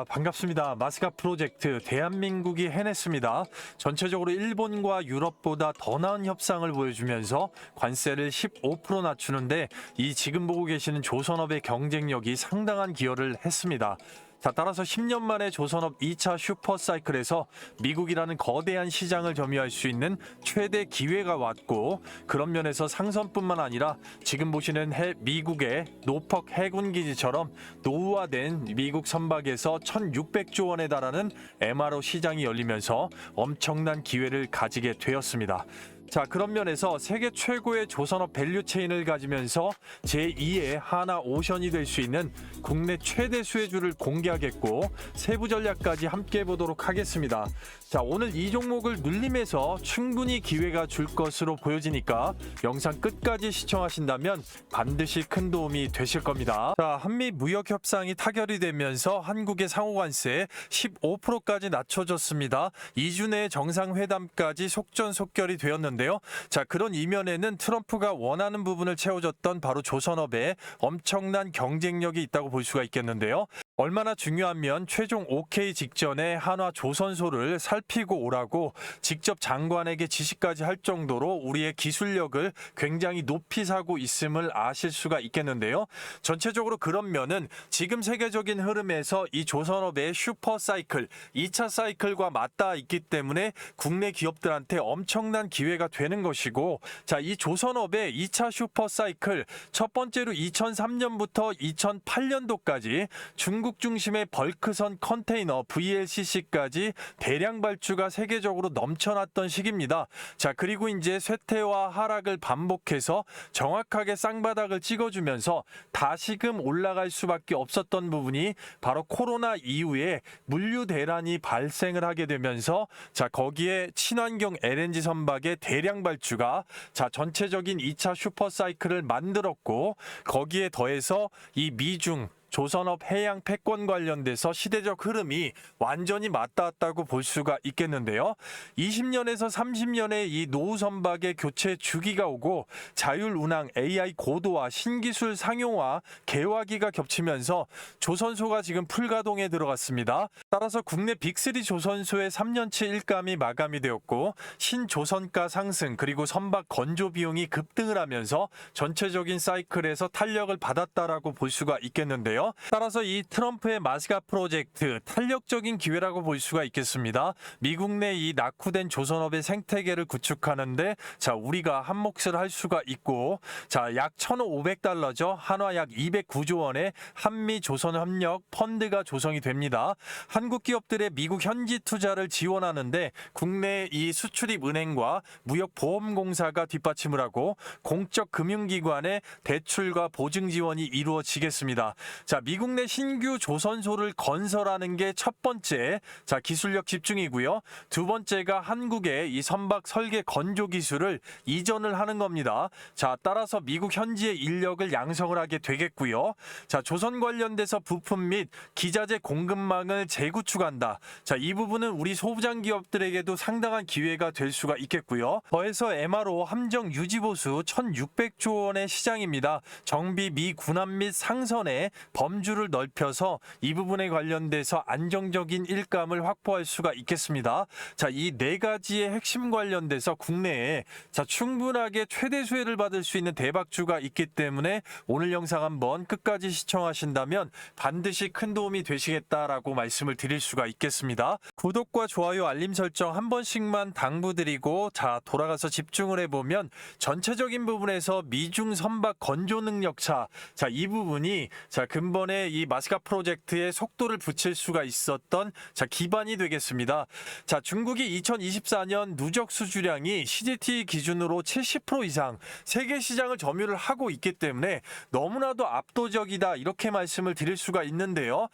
반갑습니다. 마스가 프로젝트 대한민국이 해냈습니다. 전체적으로 일본과 유럽보다 더 나은 협상을 보여주면서 관세를 15% 낮추는데 이 지금 보고 계시는 조선업의 경쟁력이 상당한 기여를 했습니다. 따라서 10년 만에 조선업 2차 슈퍼사이클에서 미국이라는 거대한 시장을 점유할 수 있는 최대 기회가 왔고, 그런 면에서 상선뿐만 아니라 지금 보시는 미국의 노퍽 해군기지처럼 노후화된 미국 선박에서 1,600조 원에 달하는 MRO 시장이 열리면서 엄청난 기회를 가지게 되었습니다. 그런 면에서 세계 최고의 조선업 밸류체인을 가지면서 제2의 하나오션이 될 수 있는 국내 최대 수혜주를 공개하겠고, 세부 전략까지 함께 보도록 하겠습니다. 오늘 이 종목을 눌림에서 충분히 기회가 줄 것으로 보여지니까 영상 끝까지 시청하신다면 반드시 큰 도움이 되실 겁니다. 한미 무역 협상이 타결이 되면서 한국의 상호관세 15%까지 낮춰졌습니다. 2주 내에 정상회담까지 속전속결이 되었는데 그런 이면에는 트럼프가 원하는 부분을 채워줬던 바로 조선업에 엄청난 경쟁력이 있다고 볼 수가 있겠는데요. 얼마나 중요하면 최종 OK 직전에 한화 조선소를 살피고 오라고 직접 장관에게 지시까지 할 정도로 우리의 기술력을 굉장히 높이 사고 있음을 아실 수가 있겠는데요. 전체적으로 그런 면은 지금 세계적인 흐름에서 이 조선업의 슈퍼사이클, 2차 사이클과 맞닿아 있기 때문에 국내 기업들한테 엄청난 기회가 되는 것이고, 이 조선업의 2차 슈퍼사이클 첫 번째로 2003년부터 2008년도까지 중국 중심의 벌크선 컨테이너 VLCC까지 대량 발주가 세계적으로 넘쳐났던 시기입니다. 그리고 이제 쇠퇴와 하락을 반복해서 정확하게 쌍바닥을 찍어주면서 다시금 올라갈 수밖에 없었던 부분이 바로 코로나 이후에 물류 대란이 발생을 하게 되면서 거기에 친환경 LNG 선박의 대량 발주가 전체적인 2차 슈퍼사이클을 만들었고, 거기에 더해서 이 미중 조선업 해양 패권 관련돼서 시대적 흐름이 완전히 맞닿았다고 볼 수가 있겠는데요. 20년에서 30년의 이 노후 선박의 교체 주기가 오고 자율 운항 AI 고도화, 신기술 상용화, 개화기가 겹치면서 조선소가 지금 풀가동에 들어갔습니다. 따라서 국내 빅3 조선소의 3년치 일감이 마감이 되었고, 신조선가 상승 그리고 선박 건조 비용이 급등을 하면서 전체적인 사이클에서 탄력을 받았다라고 볼 수가 있겠는데요. 따라서 이 트럼프의 마스가 프로젝트 탄력적인 기회라고 볼 수가 있겠습니다. 미국 내 이 낙후된 조선업의 생태계를 구축하는데 우리가 한 몫을 할 수가 있고, 약 1,500달러죠. 한화 약 209조 원의 한미 조선 협력 펀드가 조성이 됩니다. 한국 기업들의 미국 현지 투자를 지원하는데 국내 이 수출입 은행과 무역보험공사가 뒷받침을 하고 공적 금융기관의 대출과 보증 지원이 이루어지겠습니다. 미국 내 신규 조선소를 건설하는 게 첫 번째, 기술력 집중이고요. 두 번째가 한국의 이 선박 설계 건조 기술을 이전을 하는 겁니다. 따라서 미국 현지의 인력을 양성을 하게 되겠고요. 조선 관련돼서 부품 및 기자재 공급망을 재구축한다. 이 부분은 우리 소부장 기업들에게도 상당한 기회가 될 수가 있겠고요. 더해서 MRO 함정 유지보수 1,600조 원의 시장입니다. 정비 미 군함 및 상선에 범주를 넓혀서 이 부분에 관련돼서 안정적인 일감을 확보할 수가 있겠습니다. 이 네 가지의 핵심 관련돼서 국내에 충분하게 최대 수혜를 받을 수 있는 대박주가 있기 때문에 오늘 영상 한번 끝까지 시청하신다면 반드시 큰 도움이 되시겠다라고 말씀을 드릴 수가 있겠습니다. 구독과 좋아요, 알림 설정 한 번씩만 당부드리고, 돌아가서 집중을 해보면 전체적인 부분에서 미중 선박 건조 능력차, 이 부분이 근본에 이 마스가 프로젝트의 속도를 붙일 수가 있었던 기반이 되겠습니다. 중국이 2024년 누적 수주량이 CGT 기준으로 70% 이상 세계 시장을 점유를 하고 있기 때문에 너무나도 압도적이다, 이렇게 말씀을 드릴 수가 있는데요.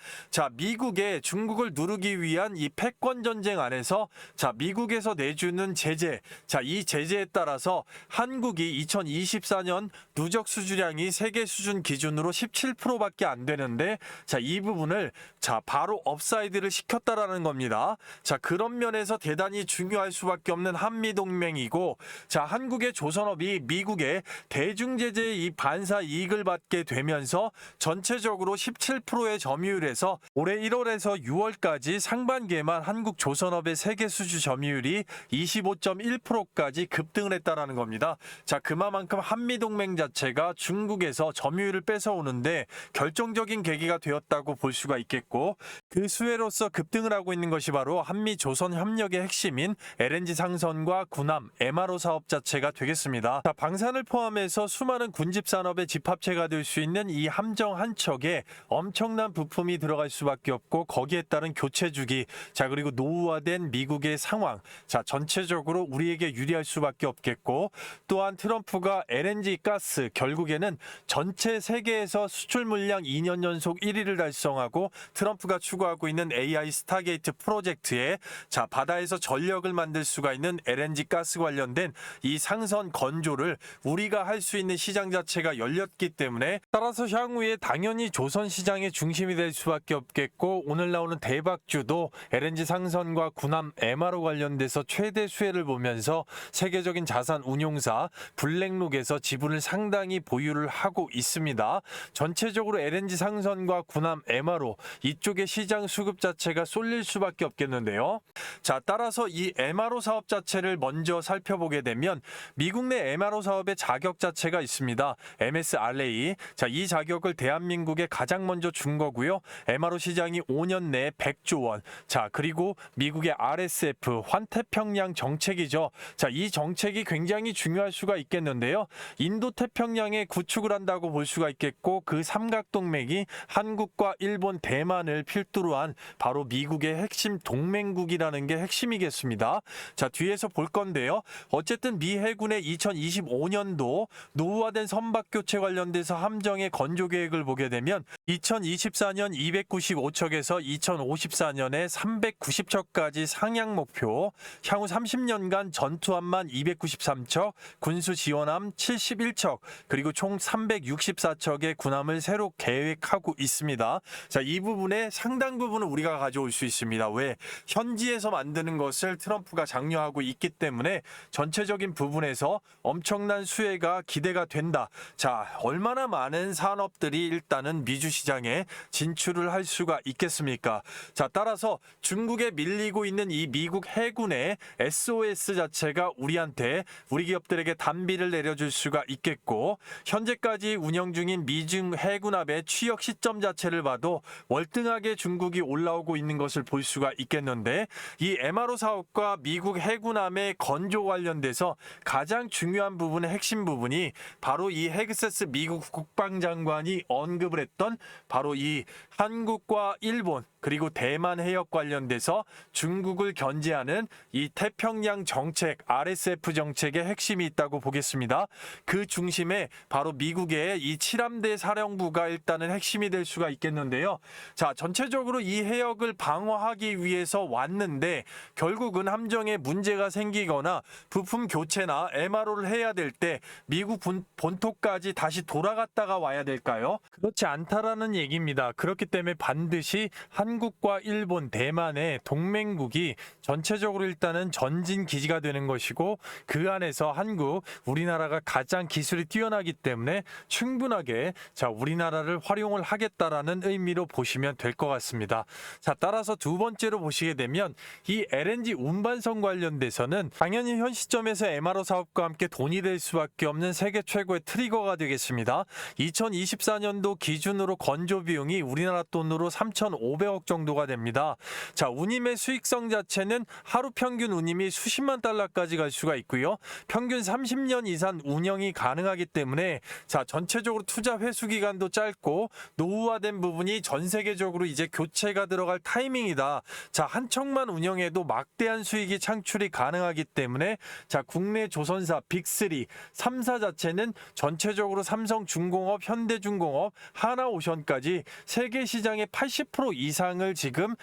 미국의 중국을 누르기 위한 이 패권 전쟁 안에서 미국에서 내주는 제재, 이 제재에 따라서 한국이 2024년 누적 수주량이 세계 수준 기준으로 17%밖에 안 안 되는데 자, 이 부분을 자, 바로 업사이드를 시켰다라는 겁니다. 자, 그런 면에서 대단히 중요할 수밖에 없는 한미 동맹이고 자, 한국의 조선업이 미국의 대중 제재의 이 반사 이익을 받게 되면서 전체적으로 17%의 점유율에서 올해 1월에서 6월까지 상반기에만 한국 조선업의 세계 수주 점유율이 25.1%까지 급등을 했다라는 겁니다. 자, 그만큼 한미 동맹 자체가 중국에서 점유율을 뺏어오는데 결정적인 계기가 되었다고 볼 수가 있겠고 그 수혜로서 급등을 하고 있는 것이 바로 한미 조선 협력의 핵심인 LNG 상선과 군함, MRO 사업 자체가 되겠습니다. 자, 방산을 포함해서 수많은 군집 산업의 집합체가 될 수 있는 이 함정 한 척에 엄청난 부품이 들어갈 수밖에 없고 거기에 따른 교체 주기, 자, 그리고 노후화된 미국의 상황, 자, 전체적으로 우리에게 유리할 수밖에 없겠고 또한 트럼프가 LNG 가스 결국에는 전체 세계에서 수출 물량 2년 연속 1위를 달성하고 트럼프가 추구하고 있는 AI 스타게이트 프로젝트에 자, 바다에서 전력을 만들 수가 있는 LNG 가스 관련된 이 상선 건조를 우리가 할 수 있는 시장 자체가 열렸기 때문에 따라서 향후에 당연히 조선 시장의 중심이 될 수밖에 없겠고 오늘 나오는 대박주도 LNG 상선과 군함 MRO 관련돼서 최대 수혜를 보면서 세계적인 자산 운용사 블랙록에서 지분을 상당히 보유를 하고 있습니다. 전체적으로 LNG 상선과 군함 MRO 이쪽의 시장 수급 자체가 쏠릴 수밖에 없겠는데요. 자, 따라서 이 MRO 사업 자체를 먼저 살펴보게 되면 미국 내 MRO 사업의 자격 자체가 있습니다. MSRA. 자, 이 자격을 대한민국에 가장 먼저 준 거고요. MRO 시장이 5년 내에 100조 원. 자, 그리고 미국의 RSF 환태평양 정책이죠. 자, 이 정책이 굉장히 중요할 수가 있겠는데요. 인도 태평양에 구축을 한다고 볼 수가 있겠고 그 삼각동맥이 한국과 일본, 대만을 필두로 한 바로 미국의 핵심 동맹국이라는 게 핵심이겠습니다. 자, 뒤에서 볼 건데요. 어쨌든 미 해군의 2025년도 노후화된 선박 교체 관련돼서 함정의 건조 계획을 보게 되면 2024년 295척에서 2054년에 390척까지 상향 목표, 향후 30년간 전투함만 293척, 군수 지원함 71척, 그리고 총 364척의 군함을 새로 계획하고 있습니다. 자, 이 부분의 상당 부분을 우리가 가져올 수 있습니다. 왜? 현지에서 만드는 것을 트럼프가 장려하고 있기 때문에 전체적인 부분에서 엄청난 수혜가 기대가 된다. 자, 얼마나 많은 산업들이 일단은 미주 시장에 진출을 할 수가 있겠습니까? 자, 따라서 중국에 밀리고 있는 이 미국 해군의 SOS 자체가 우리 기업들에게 단비를 내려줄 수가 있겠고 현재까지 운영 중인 미중 해군함의 취역 시점 자체를 봐도 월등하게 중국이 올라오고 있는 것을 볼 수가 있겠는데 이 MRO 사업과 미국 해군함의 건조 관련돼서 가장 중요한 부분의 핵심 부분이 바로 이 헤그세스 미국 국방장관이 언급을 했던 바로 이 한국과 일본 그리고 대만 해역 관련돼서 중국을 견제하는 이 태평양 정책, RSF 정책의 핵심이 있다고 보겠습니다. 그 중심에 바로 미국의 이 7함대 사령부가 일단은 핵심이 될 수가 있겠는데요. 자, 전체적으로 이 해역을 방어하기 위해서 왔는데 결국은 함정에 문제가 생기거나 부품 교체나 MRO를 해야 될 때 미국 본토까지 다시 돌아갔다가 와야 될까요? 그렇지 않다라는 얘기입니다. 그렇기 때문에 반드시 한국과 일본, 대만의 동맹국이 전체적으로 일단은 전진 기지가 되는 것이고 그 안에서 한국, 우리나라가 가장 기술이 뛰어나기 때문에 충분하게 자, 우리나라를 활용을 하겠다라는 의미로 보시면 될 것 같습니다. 자, 따라서 두 번째로 보시게 되면 이 LNG 운반선 관련돼서는 당연히 현 시점에서 MRO 사업과 함께 돈이 될 수밖에 없는 세계 최고의 트리거가 되겠습니다. 2024년도 기준으로 건조 비용이 우리나라 돈으로 3,500억 정도가 됩니다. 자, 운임의 수익성 자체는 하루 평균 운임이 수십만 달러까지 갈 수가 있고요. 평균 30년 이상 운영이 가능하기 때문에 자, 전체적으로 투자 회수 기간도 짧고 노후화된 부분이 전 세계적으로 이제 교체가 들어갈 타이밍이다. 자, 한 척만 운영해도 막대한 수익이 창출이 가능하기 때문에 자, 국내 조선사 빅3, 3사 자체는 전체적으로 삼성중공업, 현대중공업, 하나오션까지 세계 시장의 80% 이상 이상을 지금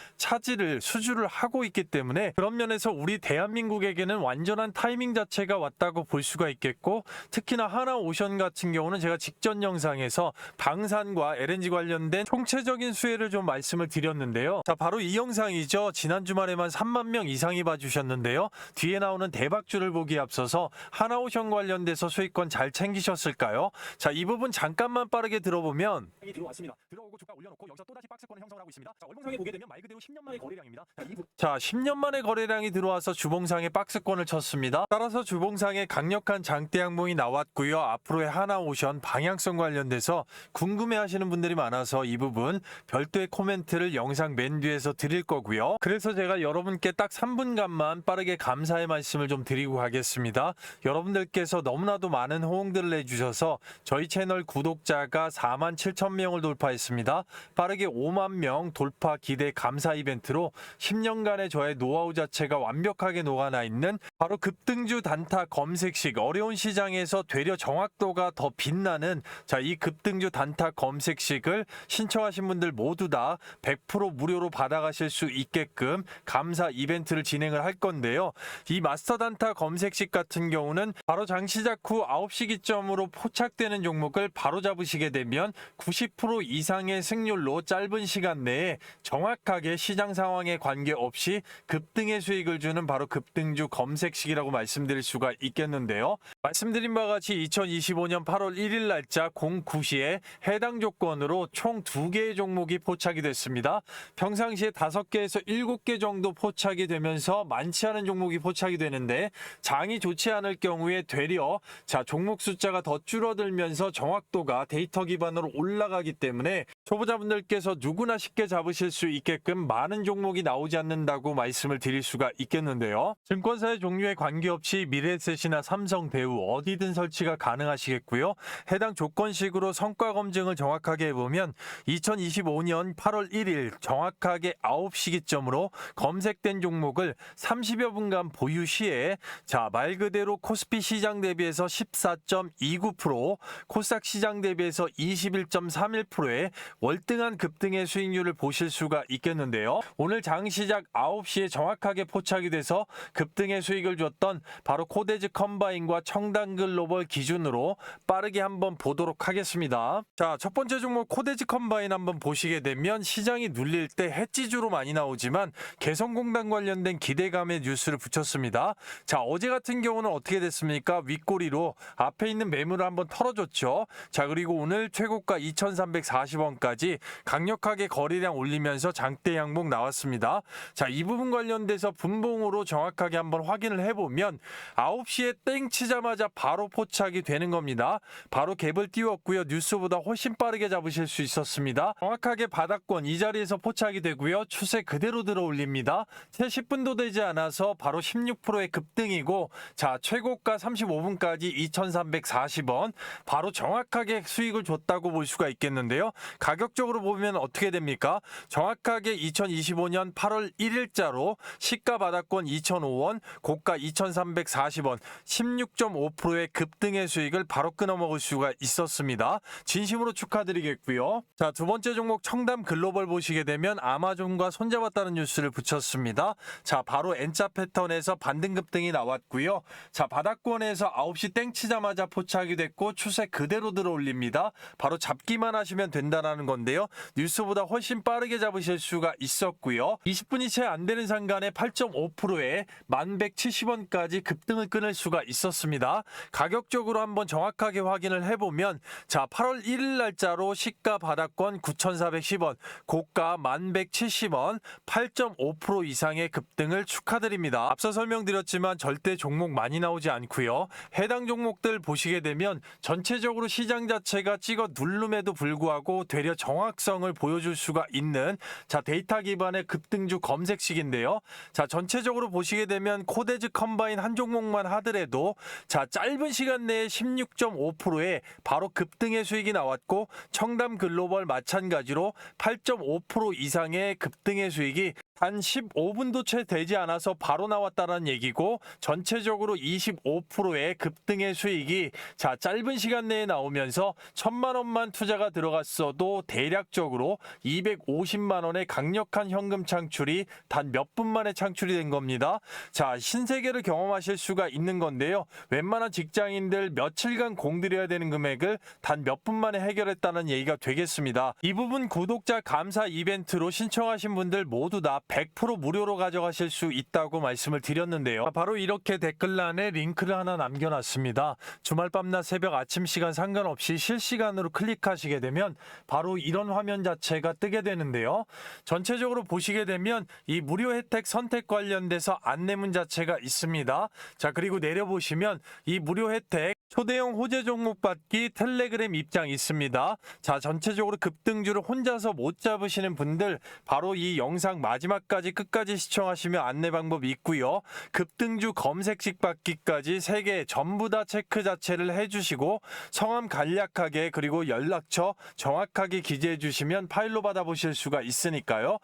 수주를 하고 있기 때문에 그런 면에서 우리 대한민국에게는 완전한 타이밍 자체가 왔다고 볼 수가 있겠고, 특히나 하나오션 같은 경우는 제가 직전 영상에서 방산과 LNG 관련된 총체적인 수혜를 좀 말씀을 드렸는데요. 자, 바로 이 영상이죠. 지난 주말에만 3만 명 이상이 봐주셨는데요. 뒤에 나오는 대박주를 보기에 앞서서 하나오션 관련돼서 수익권 잘 챙기셨을까요? 자, 이 부분 잠깐만 빠르게 들어보면 들어왔습니다. 들어오고 주가 올려놓고 여기서 또다시 박스권을 형성을 하고 있습니다. 자, 월봉상에 보게 되면 말 그대로 10년 만의 거래량입니다. 자, 10년 만에 거래량이 들어와서 주봉상에 박스권을 쳤습니다. 따라서 주봉상에 강력한 장대 양봉이 나왔고요. 앞으로의 하나오션 방향성 관련돼서 궁금해하시는 분들이 많아서 이 부분 별도의 코멘트를 영상 맨 뒤에서 드릴 거고요. 그래서 제가 여러분께 딱 3분간만 빠르게 감사의 말씀을 좀 드리고 가겠습니다. 여러분들께서 너무나도 많은 호응들을 해주셔서 저희 채널 구독자가 47,000명을 돌파했습니다. 빠르게 5만 명 돌파 기대 감사 이벤트로 10년간의 저의 노하우 자체가 완벽하게 녹아나 있는 바로 급등주 단타 검색식, 어려운 시장에서 되려 정확도가 더 빛나는 이 급등주 단타 검색식을 신청하신 분들 모두 다 100% 무료로 받아가실 수 있게끔 감사 이벤트를 진행을 할 건데요. 이 마스터 단타 검색식 같은 경우는 바로 장시작 후 9시 기점으로 포착되는 종목을 바로 잡으시게 되면 90% 이상의 승률로 짧은 시간 내에 정확하게 시장 상황에 관계없이 급등의 수익을 주는 바로 급등주 검색식이라고 말씀드릴 수가 있겠는데요. 말씀드린 바와 같이 2025년 8월 1일 날짜 09시에 해당 조건으로 총 2개의 종목이 포착이 됐습니다. 평상시에 5개에서 7개 정도 포착이 되면서 많지 않은 종목이 포착이 되는데, 장이 좋지 않을 경우에 되려 종목 숫자가 더 줄어들면서 정확도가 데이터 기반으로 올라가기 때문에 초보자분들께서 누구나 쉽게 잡으실 수 있게끔 많은 종목이 나오지 않는다고 말씀을 드릴 수가 있겠는데요. 증권사의 종류에 관계없이 미래에셋이나 삼성, 대우 어디든 설치가 가능하시겠고요. 해당 조건식으로 성과 검증을 정확하게 해보면 2025년 8월 1일 정확하게 9시 기점으로 검색된 종목을 30여 분간 보유 시에 말 그대로 코스피 시장 대비해서 14.29%, 코스닥 시장 대비해서 21.31%의 월등한 급등의 수익률을 보실 수가 있겠는데요. 오늘 장 시작 9시에 정확하게 포착이 돼서 급등의 수익을 줬던 바로 코데즈 컴바인과 청담 글로벌 기준으로 빠르게 한번 보도록 하겠습니다. 자, 첫 번째 종목 코데즈 컴바인 한번 보시게 되면 시장이 눌릴 때 해지주로 많이 나오지만 개성공단 관련된 기대감의 뉴스를 붙였습니다. 자, 어제 같은 경우는 어떻게 됐습니까? 윗꼬리로 앞에 있는 매물을 한번 털어줬죠. 자, 그리고 오늘 최고가 2,340원까지 강력하게 거래량 올리면서 장대 양봉 나왔습니다. 자, 이 부분 관련돼서 분봉으로 정확하게 한번 확인을 해보면 9시에 땡 치자마자 바로 포착이 되는 겁니다. 바로 갭을 띄웠고요. 뉴스보다 훨씬 빠르게 잡으실 수 있었습니다. 정확하게 바닥권 이 자리에서 포착이 되고요. 추세 그대로 들어 올립니다. 채 10분도 되지 않아서 바로 16%의 급등이고, 자, 최고가 35분까지 2,340원 바로 정확하게 수익을 줬다고 볼 수가 있겠는데요. 가격적으로 보면 어떻게 됩니까? 정확하게 2025년 8월 1일자로 시가 바닥권 2,005원, 고가 2,340원, 16.5%의 급등의 수익을 바로 끊어먹을 수가 있었습니다. 진심으로 축하드리겠고요. 자, 두 번째 종목 청담 글로벌 보시게 되면 아마존과 손잡았다는 뉴스를 붙였습니다. 자, 바로 N자 패턴에서 반등 급등이 나왔고요. 자, 바닥권에서 9시 땡 치자마자 포착이 됐고 추세 그대로 들어 올립니다. 바로 잡기만 하시면 된다는 건데요. 뉴스보다 훨씬 빠르게 잡으실 수가 있었고요. 20분이 채 안 되는 상간에 8.5%에 1,170원까지 급등을 끊을 수가 있었습니다. 가격적으로 한번 정확하게 확인을 해보면, 자, 8월 1일 날짜로 시가 바닥권 9,410원, 고가 1,170원, 8.5% 이상의 급등을 축하드립니다. 앞서 설명드렸지만 절대 종목 많이 나오지 않고요. 해당 종목들 보시게 되면 전체적으로 시장 자체가 찍어 누름에도 불구하고 되려 정확성을 보여줄 수가 있는 데이터 기반의 급등주 검색식인데요. 자, 전체적으로 보시게 되면 코데즈 컴바인 한 종목만 하더라도 짧은 시간 내에 16.5%의 바로 급등의 수익이 나왔고, 청담 글로벌 마찬가지로 8.5% 이상의 급등의 수익이 한 15분도 채 되지 않아서 바로 나왔다는 얘기고 전체적으로 25%의 급등의 수익이 짧은 시간 내에 나오면서 1,000만 원만 투자가 들어갔어도 대략적으로 250만 원의 강력한 현금 창출이 단 몇 분 만에 창출이 된 겁니다. 신세계를 경험하실 수가 있는 건데요. 웬만한 직장인들 며칠간 공들여야 되는 금액을 단 몇 분 만에 해결했다는 얘기가 되겠습니다. 이 부분 구독자 감사 이벤트로 신청하신 분들 모두 다 100% 무료로 가져가실 수 있다고 말씀을 드렸는데요. 바로 이렇게 댓글란에 링크를 하나 남겨놨습니다. 주말 밤낮 새벽 아침 시간 상관없이 실시간으로 클릭하시게 되면 바로 이런 화면 자체가 뜨게 되는데요. 전체적으로 보시게 되면 이 무료 혜택 선택 관련돼서 안내문 자체가 있습니다. 그리고 내려보시면 이 무료 혜택 초대형 호재 종목 받기 텔레그램 입장 있습니다. 전체적으로 급등주를 혼자서 못 잡으시는 분들 바로 이 영상 마지막까지 끝까지 시청하시면 안내 방법이 있고요. 급등주 검색식 받기까지 3개 전부 다 체크 자체를 해주시고 성함 간략하게 그리고 연락처 정확하게 기재해 주시면 파일로 받아보실 수가 있으니까요.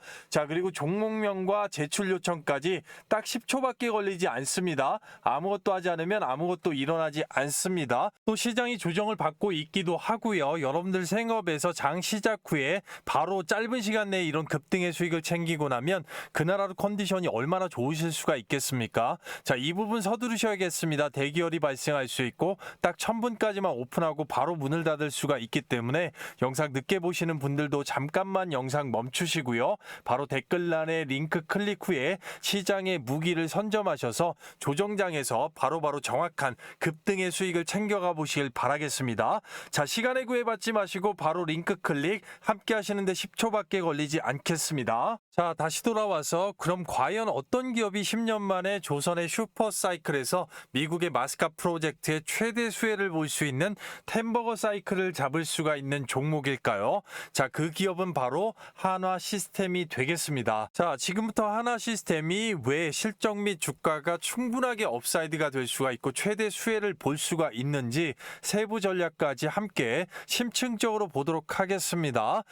그리고 종목명과 제출 요청까지 딱 10초밖에 걸리지 않습니다. 아무것도 하지 않으면 아무것도 일어나지 않습니다. 또 시장이 조정을 받고 있기도 하고요. 여러분들 생업에서 장 시작 후에 바로 짧은 시간 내에 이런 급등의 수익을 챙기고 나면 그 나라의 컨디션이 얼마나 좋으실 수가 있겠습니까? 이 부분 서두르셔야겠습니다. 대기열이 발생할 수 있고 딱 1000분까지만 오픈하고 바로 문을 닫을 수가 있기 때문에 영상 늦게 보시는 분들도 잠깐만 영상 멈추시고요. 바로 댓글란에 링크 클릭 후에 시장의 무기를 선점하셔서 조정장에서 바로바로 정확한 급등의 수익을 챙겨가 보시길 바라겠습니다. 시간에 구애받지 마시고 바로 링크 클릭 함께 하시는데 10초밖에 걸리지 않겠습니다. 다시 돌아와서 그럼 과연 어떤 기업이 10년 만에 조선의 슈퍼사이클에서 미국의 마스카 프로젝트의 최대 수혜를 볼 수 있는 템버거 사이클을 잡을 수가 있는 종목일까요? 그 기업은 바로 한화시스템이 되겠습니다. 지금부터 한화시스템이 왜 실적 및 주가가 충분하게 업사이드가 될 수가 있고 최대 수혜를 볼 수가 있는지 세부 전략까지 함께 심층적으로 보도록 하겠습니다.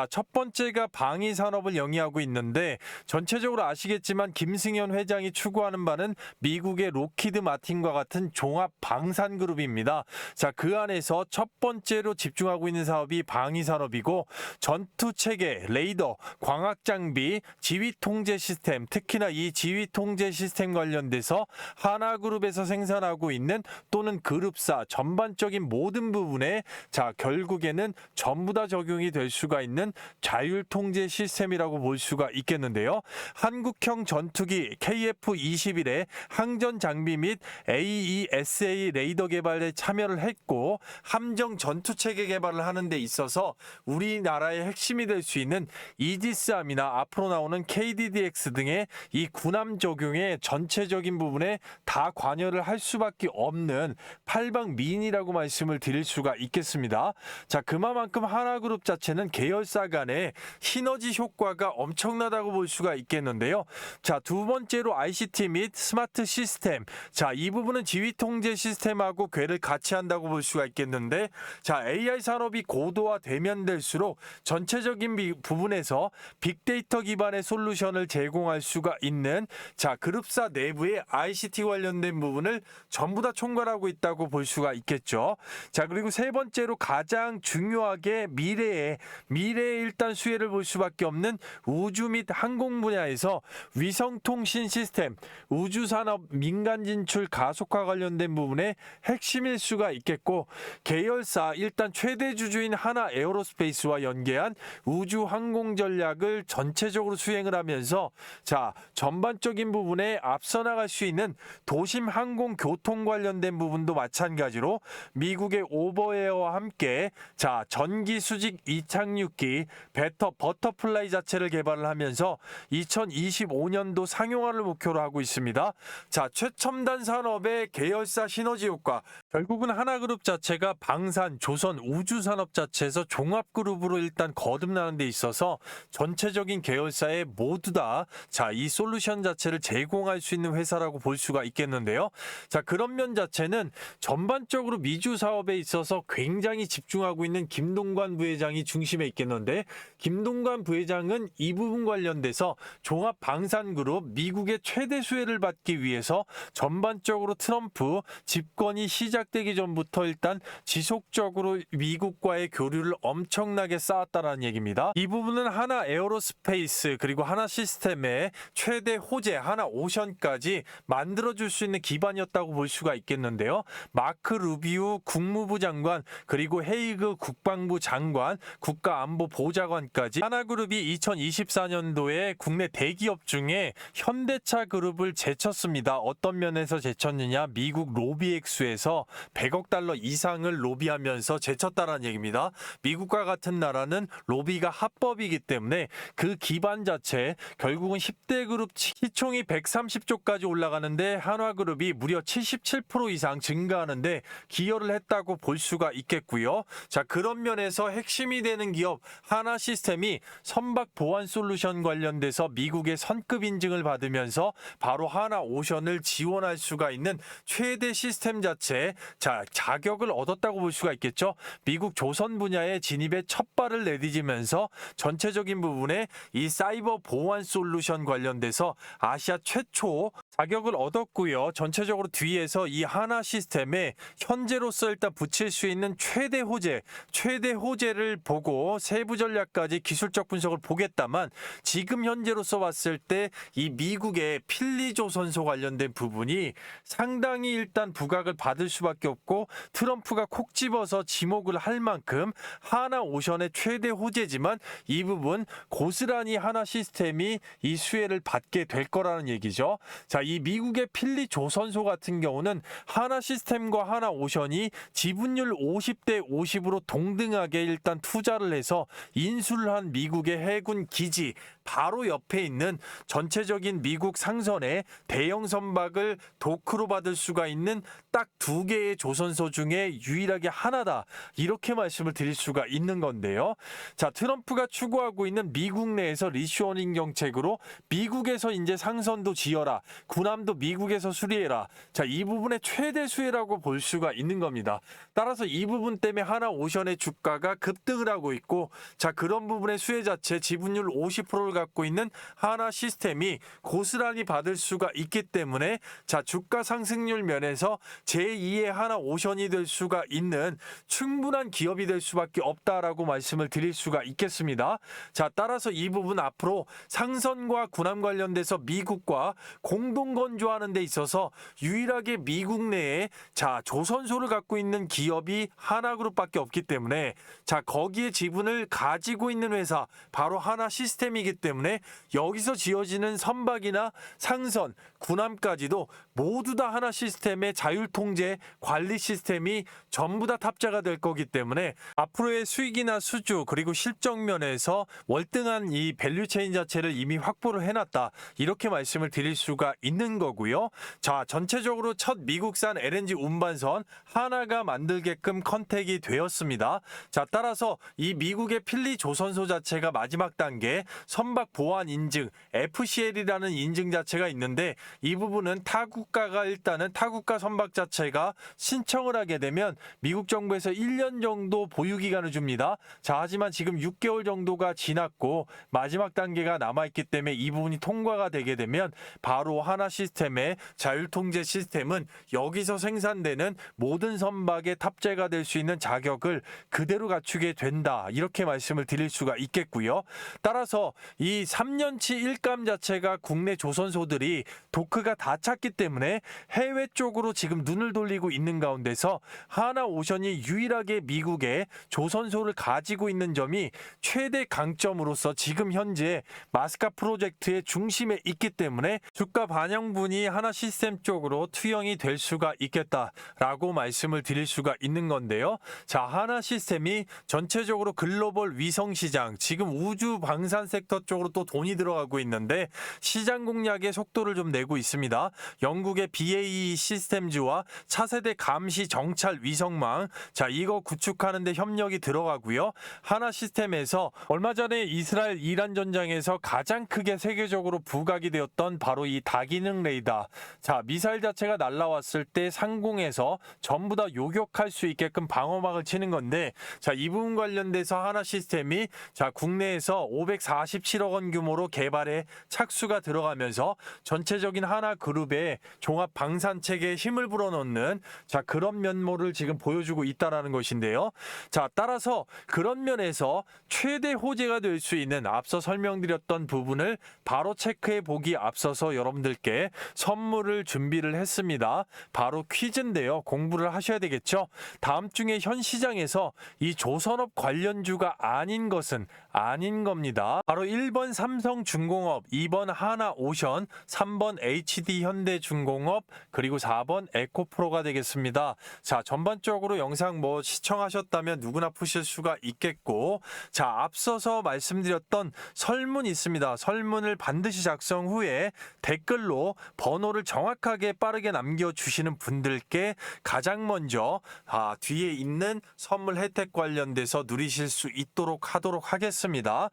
첫 번째가 방위 산업을 영위하고 있는데 전체적으로 아시겠지만 김승현 회장이 추구하는 바는 미국의 로키드 마틴과 같은 종합 방산 그룹입니다. 그 안에서 첫 번째로 집중하고 있는 사업이 방위 산업이고 전투 체계, 레이더, 광학 장비, 지휘 통제 시스템, 특히나 이 지휘 통제 시스템 관련돼서 하나그룹에서 생산하고 있는 또는 그룹사 전반적인 모든 부분에 결국에는 전부 다 적용이 될 수가 있는 자율 통제 시스템이라고 볼 수가 있겠는데요. 한국형 전투기 KF-21의 항전 장비 및 AESA 레이더 개발에 참여를 했고 함정 전투 체계 개발을 하는 데 있어서 우리나라의 핵심이 될 수 있는 이지스함이나 앞으로 나오는 KDDX 등의 이 군함 적용의 전체적인 부분에 다 관여를 할 수밖에 없는 팔방미인이라고 말씀을 드릴 수가 있겠습니다. 그만큼 하나그룹 자체는 계열사 간의 시너지 효과가 엄청나다고 볼 수가 있겠는데요. 두 번째로 ICT 및 스마트 시스템. 이 부분은 지휘 통제 시스템하고 궤를 같이 한다고 볼 수가 있겠는데 AI 산업이 고도화되면 될수록 전체적인 부분에서 빅데이터 기반의 솔루션을 제공할 수가 있는 그룹사 내부의 ICT 관련된 부분을 전부 다 총괄하고 있다고 볼 수가 있겠죠. 그리고 세 번째로 가장 중요하게 미래에 일단 수혜를 볼 수밖에 없는 우주 및 항공 분야에서 위성통신 시스템, 우주산업 민간 진출 가속화 관련된 부분에 핵심일 수가 있겠고 계열사 일단 최대 주주인 하나 에어로스페이스와 연계한 우주 항공 전략을 전체적으로 수행을 하면서 전반적인 부분에 앞서 나갈 수 있는 도심 항공 교통 관련된 부분도 마찬가지로 미국의 오버에어와 함께 전기 수직 이착륙기 버터플라이 자체를 개발을 하면서 2025년도 상용화를 목표로 하고 있습니다. 최첨단 산업의 계열사 시너지 효과. 결국은 하나그룹 자체가 방산, 조선, 우주산업 자체에서 종합그룹으로 일단 거듭나는 데 있어서 전체적인 계열사에 모두 다 이 솔루션 자체를 제공할 수 있는 회사라고 볼 수가 있겠는데요. 그런 면 자체는 전반적으로 미주 사업에 있어서 굉장히 집중하고 있는 김동관 부회장이 중심에 있겠는데 김동관 부회장은 이 부분 부분 관련돼서 종합방산그룹 미국의 최대 수혜를 받기 위해서 전반적으로 트럼프 집권이 시작되기 전부터 일단 지속적으로 미국과의 교류를 엄청나게 쌓았다는 얘기입니다. 이 부분은 하나 에어로스페이스 그리고 하나 시스템의 최대 호재 하나 오션까지 만들어줄 수 있는 기반이었다고 볼 수가 있겠는데요. 마크 루비오 국무부 장관 그리고 헤이그 국방부 장관 국가안보보좌관까지 하나그룹이 2024년도에 국내 대기업 중에 현대차 그룹을 제쳤습니다. 어떤 면에서 제쳤느냐, 미국 로비 액수에서 100억 달러 이상을 로비하면서 제쳤다는 얘기입니다. 미국과 같은 나라는 로비가 합법이기 때문에 그 기반 자체 결국은 10대 그룹 시총이 130조까지 올라가는데 한화그룹이 무려 77% 이상 증가하는데 기여를 했다고 볼 수가 있겠고요. 자, 그런 면에서 핵심이 되는 기업 하나시스템이 선박 보안 솔루션 관련돼서 미국의 선급 인증을 받으면서 바로 하나오션을 지원할 수가 있는 최대 시스템 자체 자격을 얻었다고 볼 수가 있겠죠. 미국 조선 분야의 진입에 첫 발을 내디디면서 전체적인 부분에 이 사이버 보안 솔루션 관련돼서 아시아 최초 자격을 얻었고요. 전체적으로 뒤에서 이 하나 시스템에 현재로서 일단 붙일 수 있는 최대 호재를 보고 세부 전략까지 기술적 분석을 보겠다만 지금 현재로서 봤을 때 이 미국의 필리조선소 관련된 부분이 상당히 일단 부각을 받을 수밖에 없고 트럼프가 콕 집어서 지목을 할 만큼 하나오션의 최대 호재지만 이 부분 고스란히 하나 시스템이 이 수혜를 받게 될 거라는 얘기죠. 자, 이 미국의 필리조선소 같은 경우는 하나 시스템과 하나오션이 지분율 50대 50으로 동등하게 일단 투자를 해서 인수를 한 미국의 해군 기지 바로 옆에 있는 전체적인 미국 상선의 대형 선박을 도크로 받을 수가 있는 딱 2개의 조선소 중에 유일하게 하나다. 이렇게 말씀을 드릴 수가 있는 건데요. 자, 트럼프가 추구하고 있는 미국 내에서 리쇼어링 정책으로 미국에서 이제 상선도 지어라. 군함도 미국에서 수리해라. 자, 이 부분의 최대 수혜라고 볼 수가 있는 겁니다. 따라서 이 부분 때문에 하나오션의 주가가 급등을 하고 있고 자, 그런 부분의 수혜 자체 지분율 50%를 갖고 있는 하나 시스템이 고스란히 받을 수가 있기 때문에 자, 주가 상승률 면에서 제2의 하나오션이 될 수가 있는 충분한 기업이 될 수밖에 없다라고 말씀을 드릴 수가 있겠습니다. 자, 따라서 이 부분 앞으로 상선과 군함 관련돼서 미국과 공동 건조하는 데 있어서 유일하게 미국 내에 자, 조선소를 갖고 있는 기업이 하나그룹밖에 없기 때문에 자, 거기에 지분을 가지고 있는 회사 바로 하나 시스템이기 때문에 여기서 지어지는 선박이나 상선, 군함까지도 모두 다 하나 시스템의 자율통제 관리 시스템이 전부 다 탑재가 될 거기 때문에 앞으로의 수익이나 수주 그리고 실적 면에서 월등한 이 밸류체인 자체를 이미 확보를 해놨다. 이렇게 말씀을 드릴 수가 있는 거고요. 자, 전체적으로 첫 미국산 LNG 운반선 하나가 만들게끔 컨택이 되었습니다. 자, 따라서 이 미국의 필리조선소 자체가 마지막 단계 선박 보안 인증 FCL이라는 인증 자체가 있는데 이 부분은 타국가가 일단은 타국가 선박 자체가 신청을 하게 되면 미국 정부에서 1년 정도 보유기간을 줍니다. 자, 하지만 지금 6개월 정도가 지났고 마지막 단계가 남아있기 때문에 이 부분이 통과가 되게 되면 바로 하나 시스템의 자율통제 시스템은 여기서 생산되는 모든 선박에 탑재가 될 수 있는 자격을 그대로 갖추게 된다. 이렇게 말씀을 드릴 수가 있겠고요. 따라서 이 3년치 일감 자체가 국내 조선소들이 도크가 다 찼기 때문에 해외 쪽으로 지금 눈을 돌리고 있는 가운데서 하나오션이 유일하게 미국의 조선소를 가지고 있는 점이 최대 강점으로서 지금 현재 마스카 프로젝트의 중심에 있기 때문에 주가 반영분이 하나 시스템 쪽으로 투영이 될 수가 있겠다라고 말씀을 드릴 수가 있는 건데요. 자, 하나 시스템이 전체적으로 글로벌 위성 시장 지금 우주 방산 섹터 쪽으로 또 돈이 들어가고 있는데 시장 공략의 속도를 좀 내고 있습니다. 영국의 BAE 시스템즈와 차세대 감시 정찰 위성망 자, 이거 구축하는 데 협력이 들어가고요. 하나 시스템에서 얼마 전에 이스라엘 이란 전장에서 가장 크게 세계적으로 부각이 되었던 바로 이 다기능 레이더 자, 미사일 자체가 날라왔을 때 상공에서 전부 다 요격할 수 있게끔 방어막을 치는 건데 자, 이 부분 관련돼서 하나 시스템이 자, 국내에서 547억 17억 원 규모로 개발에 착수가 들어가면서 전체적인 하나그룹의 종합 방산 체계에 힘을 불어넣는 그런 면모를 지금 보여주고 있다라는 것인데요. 따라서 그런 면에서 최대 호재가 될 수 있는 앞서 설명드렸던 부분을 바로 체크해 보기 앞서서 여러분들께 선물을 준비를 했습니다. 바로 퀴즈인데요. 공부를 하셔야 되겠죠. 다음 중에 현 시장에서 이 조선업 관련주가 아닌 것은 아닌 겁니다. 바로 1번 삼성중공업, 2번 하나오션, 3번 HD현대중공업, 그리고 4번 에코프로가 되겠습니다. 전반적으로 영상 시청하셨다면 누구나 푸실 수가 있겠고, 앞서서 말씀드렸던 설문 있습니다. 설문을 반드시 작성 후에 댓글로 번호를 정확하게 빠르게 남겨주시는 분들께 가장 먼저 뒤에 있는 선물 혜택 관련돼서 누리실 수 있도록 하도록 하겠습니다.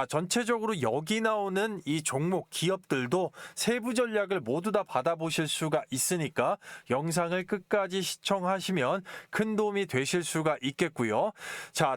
전체적으로 여기 나오는 이 종목 기업들도 세부 전략을 모두 다 받아보실 수가 있으니까 영상을 끝까지 시청하시면 큰 도움이 되실 수가 있겠고요.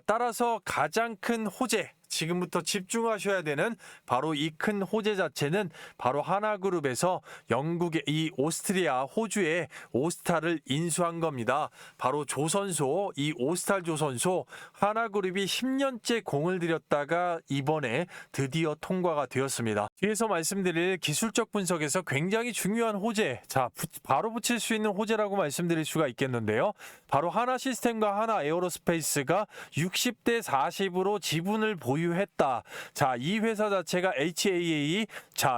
따라서 가장 큰 호재, 지금부터 집중하셔야 되는 바로 이 큰 호재 자체는 바로 하나그룹에서 영국의 이 오스트리아, 호주의 오스탈을 인수한 겁니다. 바로 조선소, 이 오스탈 조선소 하나그룹이 10년째 공을 들였다가 이번에 드디어 통과가 되었습니다. 뒤에서 말씀드릴 기술적 분석에서 굉장히 중요한 호재, 바로 붙일 수 있는 호재라고 말씀드릴 수가 있겠는데요. 바로 하나시스템과 하나에어로스페이스가 60대 40으로 지분을 보유했다. 이 회사 자체가 HAA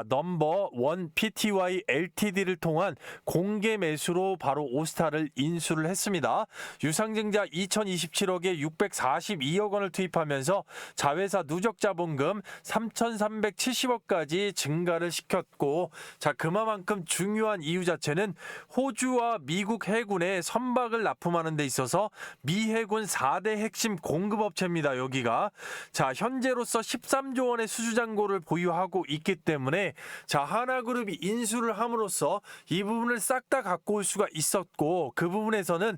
넘버 1 PTY LTD를 통한 공개 매수로 바로 오스타를 인수를 했습니다. 유상증자 2027억에 642억 원을 투입하면서 자회사 누적 자본금 3,370억까지 증가를 시켰고, 그만큼 중요한 이유 자체는 호주와 미국 해군의 선박을 납품하는 데 있어서 미 해군 4대 핵심 공급업체입니다. 여기가 현재로서 13조 원의 수주잔고를 보유하고 있기 때문에 하나그룹이 인수를 함으로써 이 부분을 싹 다 갖고 올 수가 있었고, 그 부분에서는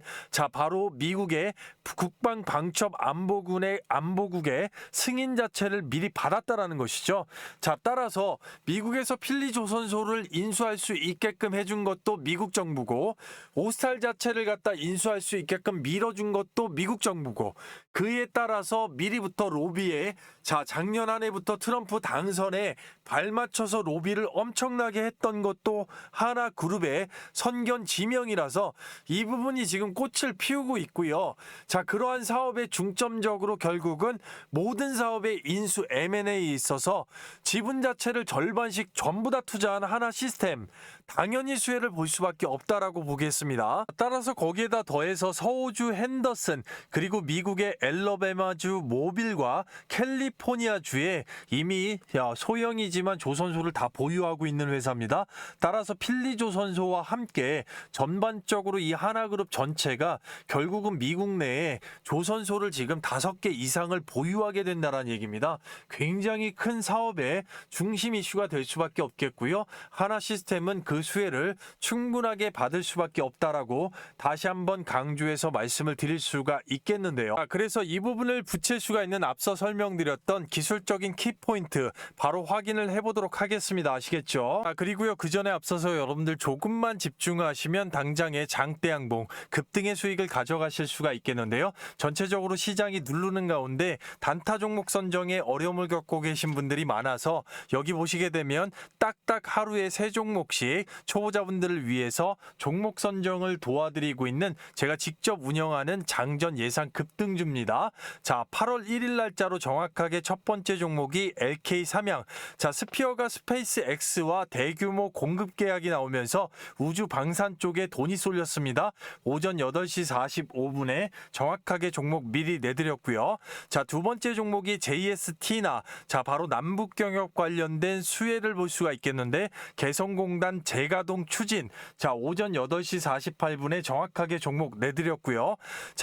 바로 미국의 국방방첩 안보국의 승인 자체를 미리 받았다라는 것이죠. 따라서 미국에서 필리조선소를 인수할 수 있게끔 해준 것도 미국 정부고, 오스탈 자체를 갖다 인수할 수 있게끔 밀어준 것도 미국 정부고, 그에 따라서 미리부터 로비에 작년 한 해부터 트럼프 당선에 발맞춰서 로비를 엄청나게 했던 것도 하나그룹의 선견 지명이라서 이 부분이 지금 꽃을 피우고 있고요. 그러한 사업에 중점적으로 결국은 모든 사업의 인수 M&A에 있어서 지분 자체를 절반씩 전부 다 투자한 하나 시스템, 당연히 수혜를 볼 수밖에 없다라고 보겠습니다. 따라서 거기에다 더해서 서호주 핸더슨, 그리고 미국의 엘러베마주 모빌과 캘리포니아주에 이미 소형이지만 조선소를 다 보유하고 있는 회사입니다. 따라서 필리조선소와 함께 전반적으로 이 하나그룹 전체가 결국은 미국 내에 조선소를 지금 5개 이상을 보유하게 된다는 얘기입니다. 굉장히 큰 사업의 중심 이슈가 될 수밖에 없겠고요. 하나 시스템은 그 수혜를 충분하게 받을 수밖에 없다라고 다시 한번 강조해서 말씀을 드릴 수가 있겠는데요. 그래서 이 부분을 붙일 수가 있는 앞서 설명드렸던 기술적인 키포인트 바로 확인을 해보도록 하겠습니다. 아시겠죠? 그리고요, 그 전에 앞서서 여러분들 조금만 집중하시면 당장의 장대양봉 급등의 수익을 가져가실 수가 있겠는데요. 전체적으로 시장이 누르는 가운데 단타 종목 선정에 어려움을 겪고 계신 분들이 많아서 여기 보시게 되면 딱딱 하루에 3종목씩 초보자분들을 위해서 종목 선정을 도와드리고 있는 제가 직접 운영하는 장전 예상 급등주입니다. 8월 1일 날짜로 정확하게 첫 번째 종목이 LK 삼양. 스피어가 스페이스 X와 대규모 공급 계약이 나오면서 우주 방산 쪽에 돈이 쏠렸습니다. 오전 8시 45분에 정확하게 종목 미리 내드렸고요. 두 번째 종목이 JST나 바로 남북 경협 관련된 수혜를 볼 수가 있겠는데, 개성공단 재가동 추진. 오전 8시 48분에 정확하게 종목 내드렸고요.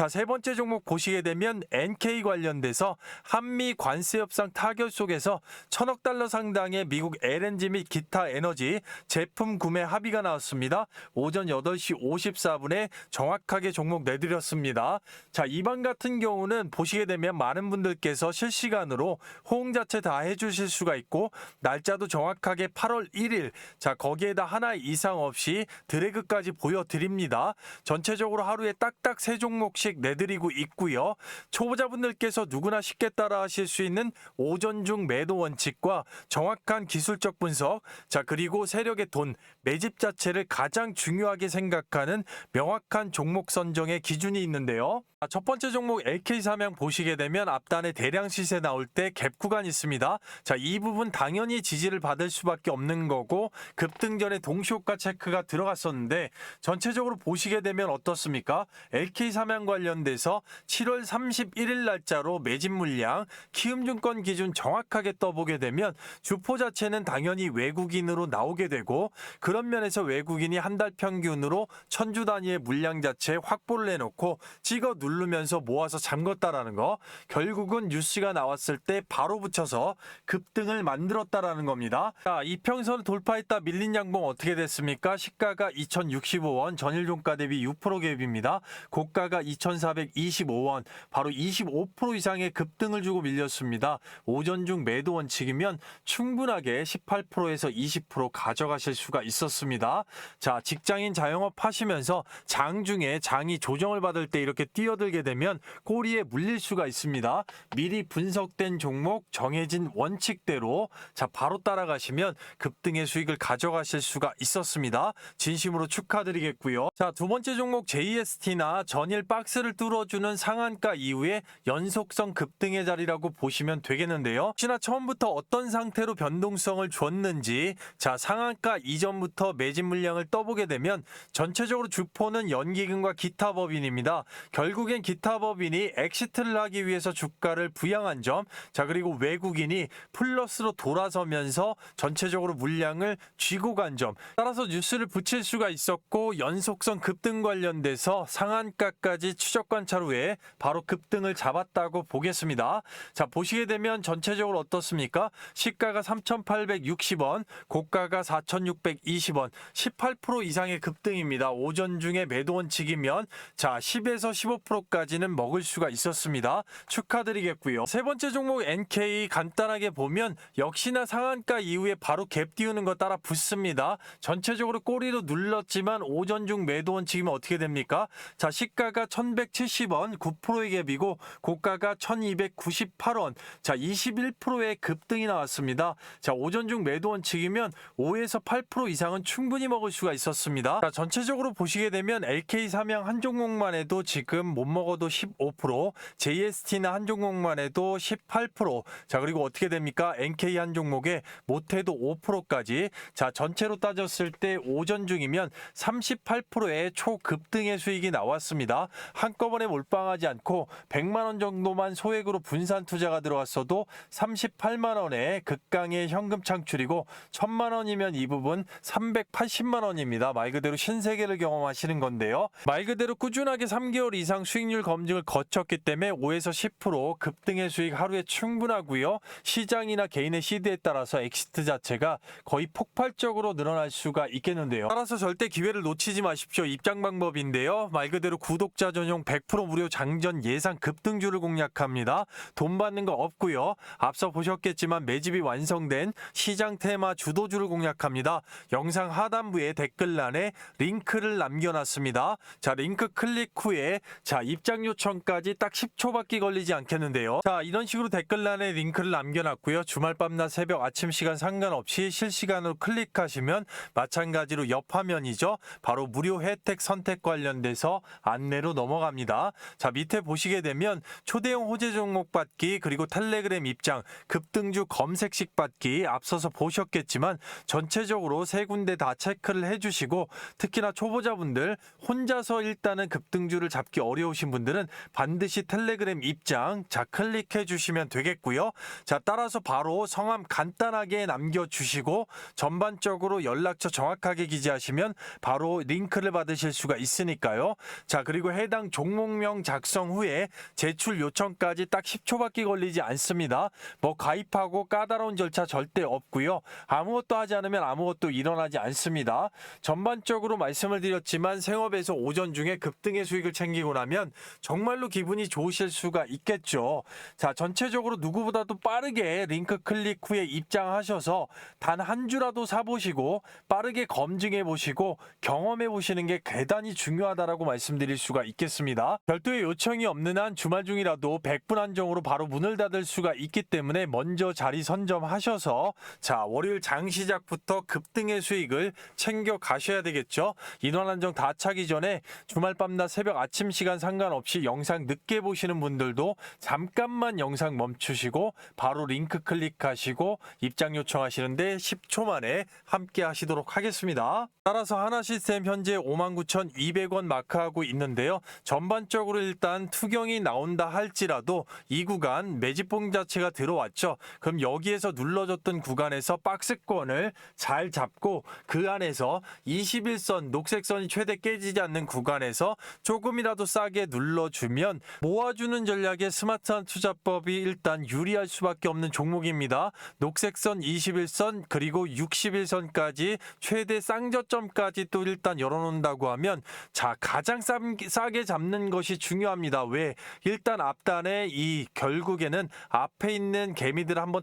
세 번째 종목 보시게 되면 NK 관련돼서 한미 관세 협상 타결 속에서 1,000억 달러 상당의 미국 LNG 및 기타 에너지 제품 구매 합의가 나왔습니다. 오전 8시 54분에 정확하게 종목 내드렸습니다. 자, 이번 같은 경우는 보시게 되면 많은 분들께서 실시간으로 호응 자체 다 해주실 수가 있고 날짜도 정확하게 8월 1일 자 거기에다 하나 이상 없이 드래그까지 보여드립니다. 전체적으로 하루에 딱딱 3종목씩 내드리고 있고요. 초보자분들께서 누구나 쉽게 따라 하실 수 있는 오전 중 매도 원칙과 정확한 기술적 분석 자 그리고 세력의 돈 매집 자체를 가장 중요하게 생각하는 명확한 종목 선정의 기준이 있는데요. 첫 번째 종목 LK삼양 보시게 되면 앞단에 대량 시세 나올 때 갭 구간이 있습니다. 자, 이 부분 당연히 지지를 받을 수밖에 없는 거고 급등 전에 동시효과 체크가 들어갔었는데 전체적으로 보시게 되면 어떻습니까? LK삼양 관련돼서 7월 31일 날짜로 매집 물량 키움증권 기준 정확하게 떠보게 되면 주포 자체는 당연히 외국인으로 나오게 되고 그런 면에서 외국인이 한 달 평균으로 1000주 단위의 물량 자체 확보를 해놓고 찍어 누르면서 모아서 잠궜다라는 거 결국은 뉴스가 나왔을 때 바로 붙여서 급등을 만들었다라는 겁니다. 자, 이평선을 돌파했다 밀린 양봉 어떻게 됐습니까? 시가가 2,065원 전일 종가 대비 6% 갭입니다. 고가가 2,425원 바로 25% 이상의 급등을 주고 밀렸습니다. 오전 중 매도 원칙이면 충분하게 18%에서 20% 가져가실 수가 있었습니다. 자, 직장인 자영업 하시면서 장중에 장이 조정을 받을 때 이렇게 뛰어들게 되면 꼬리에 물릴 수가 있습니다. 미리 분석된 종목 정해진 원칙대로 자 바로 따라가시면 급등의 수익을 가져가실 수가 있었습니다. 진심으로 축하드리겠고요. 자, 두 번째 종목 JST나 전일 박스를 뚫어주는 상한가 이후에 연속성 급등의 자리라고 보시면 되겠는데요. 혹시나 처음부터 어떤 상태로 변동성을 줬는지 자 상한가 이전부터 매집 물량을 떠보게 되면 전체적으로 주포는 연기금과 기타 법인입니다. 결국엔 기타 법인이 엑시트를 하기 위해서 주가를 부양한 점, 자 그리고 외국인이 플러스로 돌아서면서 전체적으로 물량을 쥐고 간 점, 따라서 뉴스를 붙일 수가 있었고 연속성 급등 관련돼서 상한가까지 추적 관찰 후에 바로 급등을 잡았다고 보겠습니다. 자, 보시게 되면 전체적으로 어떻습니까? 시가가 3,860원, 고가가 4,620원, 18% 이상의 급등입니다. 오전 중에 매도 원칙이면 자 10에서 15%까지는 먹을 수가 있었습니다. 축하드리겠고요. 세 번째 종목 NK 간단하게 보면 역시나 상한가 이후에 바로 갭 띄우는 거 따라 붙습니다. 전체적으로 꼬리로 눌렀지만 오전 중 매도 원칙이면 어떻게 됩니까? 자 시가가 1,170원 9%의 갭이고 고가가 1,298원 자 21%의 급등이 나왔습니다. 자 오전 중 매도 원칙이면 5에서 8% 이상은 충분히 먹을 수가 있었습니다. 자 전체적으로 보시게 되면 LK삼양 한 종목만 해도 지금 못 먹어도 15%, JST나 한 종목만 해도 18%, 자 그리고 어떻게 됩니까? NK 한 종목에 못해도 5%까지 자 전체로 따졌을 때 오전 중이면 38%의 초급등의 수익이 나왔습니다. 한꺼번에 몰빵하지 않고 100만 원 정도만 소액으로 분산 투자가 들어왔어도 38만 원의 극강의 현금 창출이고 1,000만 원이면 이 부분 380만 원입니다. 말 그대로 신세계를 경험하시는 건데요. 말 그대로 꾸준하게 3개월 이상 수익률 검증을 거쳤기 때문에 5에서 10% 급등의 수익 하루에 충분하고요. 시장이나 개인의 시드에 따라서 엑시트 자체가 거의 폭발적으로 늘어날 수가 있겠는데요. 따라서 절대 기회를 놓치지 마십시오. 입장 방법인데요. 말 그대로 구독자 전용 100% 무료 장전 예상 급등주를 공략합니다. 돈 받는 거 없고요. 앞서 보셨겠지만 매집이 완성된 시장 테마 주도주를 공략합니다. 영상 하단부에 댓글란에 링크를 남겨놨습니다. 자 링크 클릭 후에 자 입장 요청까지 딱 10초밖에 걸리지 않겠는데요. 자 이런 식으로 댓글란에 링크를 남겨놨고요. 주말 밤낮 새벽 아침 시간 상관없이 실시간으로 클릭하시면 마찬가지로 옆 화면이죠. 바로 무료 혜택 선택 관련돼서 안내로 넘어갑니다. 자 밑에 보시게 되면 초대형 호재 종목 받기 그리고 텔레그램 입장 급등주 검색식 받기 앞서서 보셨겠지만 전체적으로 세 군데 다 체크를 해주시고 특히나 초보자분들 혼자서 일단은 급등주를 잡기 어려운 어려우신 분들은 반드시 텔레그램 입장 자 클릭해 주시면 되겠고요. 자 따라서 바로 성함 간단하게 남겨주시고 전반적으로 연락처 정확하게 기재하시면 바로 링크를 받으실 수가 있으니까요. 자 그리고 해당 종목명 작성 후에 제출 요청까지 딱 10초밖에 걸리지 않습니다. 뭐 가입하고 까다로운 절차 절대 없고요. 아무것도 하지 않으면 아무것도 일어나지 않습니다. 전반적으로 말씀을 드렸지만 생업에서 오전 중에 급등의 수익을 챙기고 나면 정말로 기분이 좋으실 수가 있겠죠. 자 전체적으로 누구보다도 빠르게 링크 클릭 후에 입장하셔서 단 한 주라도 사보시고 빠르게 검증해 보시고 경험해 보시는 게 대단히 중요하다라고 말씀드릴 수가 있겠습니다. 별도의 요청이 없는 한 주말 중이라도 100분 한정으로 바로 문을 닫을 수가 있기 때문에 먼저 자리 선점하셔서 자 월요일 장시작부터 급등의 수익을 챙겨 가셔야 되겠죠. 인원 한정 다 차기 전에 주말 밤낮 새벽 아침 시간 상관없이 영상 늦게 보시는 분들도 잠깐만 영상 멈추시고 바로 링크 클릭하시고 입장 요청하시는데 10초 만에 함께 하시도록 하겠습니다. 따라서 하나시스템 현재 59,200원 마크하고 있는데요. 전반적으로 일단 투경이 나온다 할지라도 이 구간 매집봉 자체가 들어왔죠. 그럼 여기에서 눌러줬던 구간에서 박스권을 잘 잡고 그 안에서 21선 녹색선이 최대 깨지지 않는 구간에서 조금이라도 싸게 눌러주면 모아주는 전략의 스마트한 투자법이 일단 유리할 수밖에 없는 종목입니다. 녹색선 21선 그리고 61선까지 최대 쌍저점까지 또 일단 열어놓는다고 하면 자 가장 싸게 잡는 것이 중요합니다. 왜? 일단 앞단에 이 결국에는 앞에 있는 개미들을 한번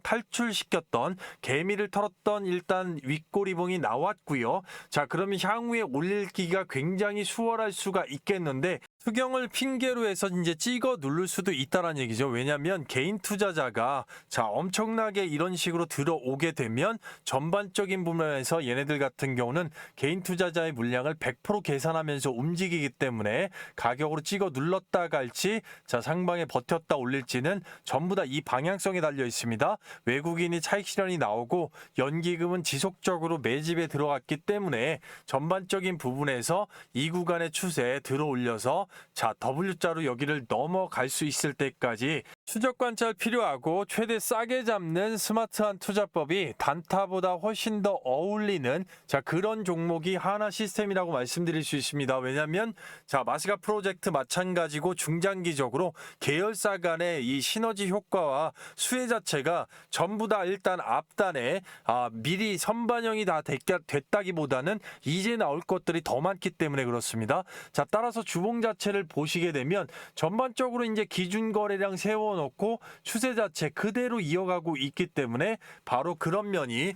탈출시켰던 개미를 털었던 일단 윗꼬리봉이 나왔고요. 자 그러면 향후에 올릴기가 굉장히 수월할 수가 있겠는데 투경을 핑계로 해서 이제 찍어 누를 수도 있다는 얘기죠. 왜냐하면 개인 투자자가 자 엄청나게 이런 식으로 들어오게 되면 전반적인 부분에서 얘네들 같은 경우는 개인 투자자의 물량을 100% 계산하면서 움직이기 때문에 가격으로 찍어 눌렀다 갈지 자 상방에 버텼다 올릴지는 전부 다 이 방향성에 달려 있습니다. 외국인이 차익 실현이 나오고 연기금은 지속적으로 매집에 들어갔기 때문에 전반적인 부분에서 이 구간의 추세 들어올려서 자 W자로 여기를 넘어갈 수 있을 때까지 추적 관찰 필요하고 최대 싸게 잡는 스마트한 투자법이 단타보다 훨씬 더 어울리는 자 그런 종목이 하나 시스템이라고 말씀드릴 수 있습니다. 왜냐하면 자 마스가 프로젝트 마찬가지고 중장기적으로 계열사 간의 이 시너지 효과와 수혜 자체가 전부 다 일단 앞단에 미리 선반영이 다 됐다기보다는 이제 나올 것들이 더 많기 때문에 그렇습니다. 자 따라서 주봉 자체를 보시게 되면 전반적으로 이제 기준 거래량 세워놓고 추세 자체 그대로 이어가고 있기 때문에 바로 그런 면이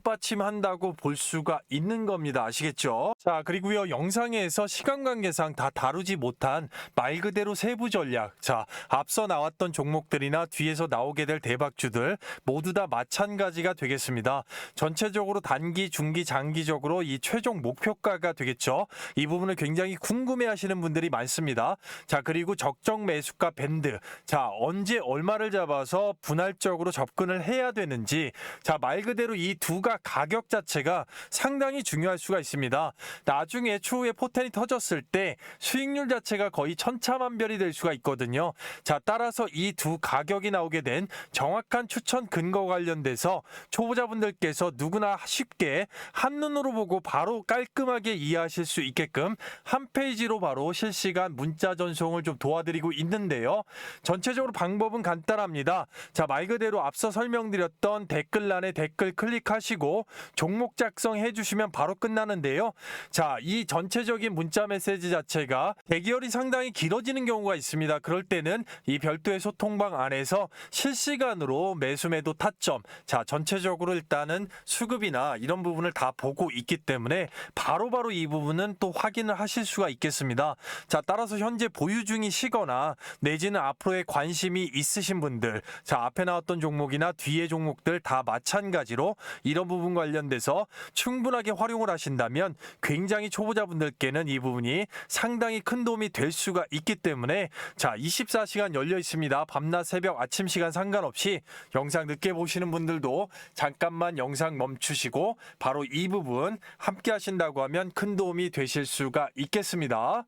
뒷받침한다고 볼 수가 있는 겁니다. 아시겠죠? 자 그리고요 영상에서 시간 관계상 다 다루지 못한 말 그대로 세부 전략 자 앞서 나왔던 종목들이나 뒤에서 나오게 될 대박주들 모두 다 마찬가지가 되겠습니다. 전체적으로 단기, 중기, 장기적으로 이 최종 목표가가 되겠죠. 이 부분을 굉장히 궁금해 하시는 분들이 많습니다. 자 그리고 적정 매수가 밴드 자 언제 얼마를 잡아서 분할적으로 접근을 해야 되는지 자 말 그대로 이 두가 가격 자체가 상당히 중요할 수가 있습니다. 나중에 추후에 포텐이 터졌을 때 수익률 자체가 거의 천차만별이 될 수가 있거든요. 자 따라서 이 두 가격이 나오게 된 정확한 추천 근거 관련돼서 초보자분들께서 누구나 쉽게 한눈으로 보고 바로 깔끔하게 이해하실 수 있게끔 한 페이지로 바로 실시간 문자 전송을 좀 도와드리고 있는데요. 전체적으로 방법은 간단합니다. 자 말 그대로 앞서 설명드렸던 댓글란에 댓글 클릭하시고 종목 작성해 주시면 바로 끝나는데요. 자, 이 전체적인 문자 메시지 자체가 대기열이 상당히 길어지는 경우가 있습니다. 그럴 때는 이 별도의 소통방 안에서 실시간으로 매수 매도 타점 자 전체적으로 일단은 수급이나 이런 부분을 다 보고 있기 때문에 바로바로 이 부분은 또 확인을 하실 수가 있겠습니다. 자 따라서 현재 보유 중이시거나 내지는 앞으로의 관심이 있으신 분들 자 앞에 나왔던 종목이나 뒤에 종목들 다 마찬가지로 이런 부분 관련돼서 충분하게 활용을 하신다면 굉장히 초보자분들께는 이 부분이 상당히 큰 도움이 될 수가 있기 때문에 자 24시간 열려 있습니다. 밤낮 새벽 아침 시간 상관없이 영상 늦게 보시는 분들도 잠깐만 영상 멈추시고 바로 이 부분 함께 하신다고 하면 큰 도움이 되실 수가 있겠습니다.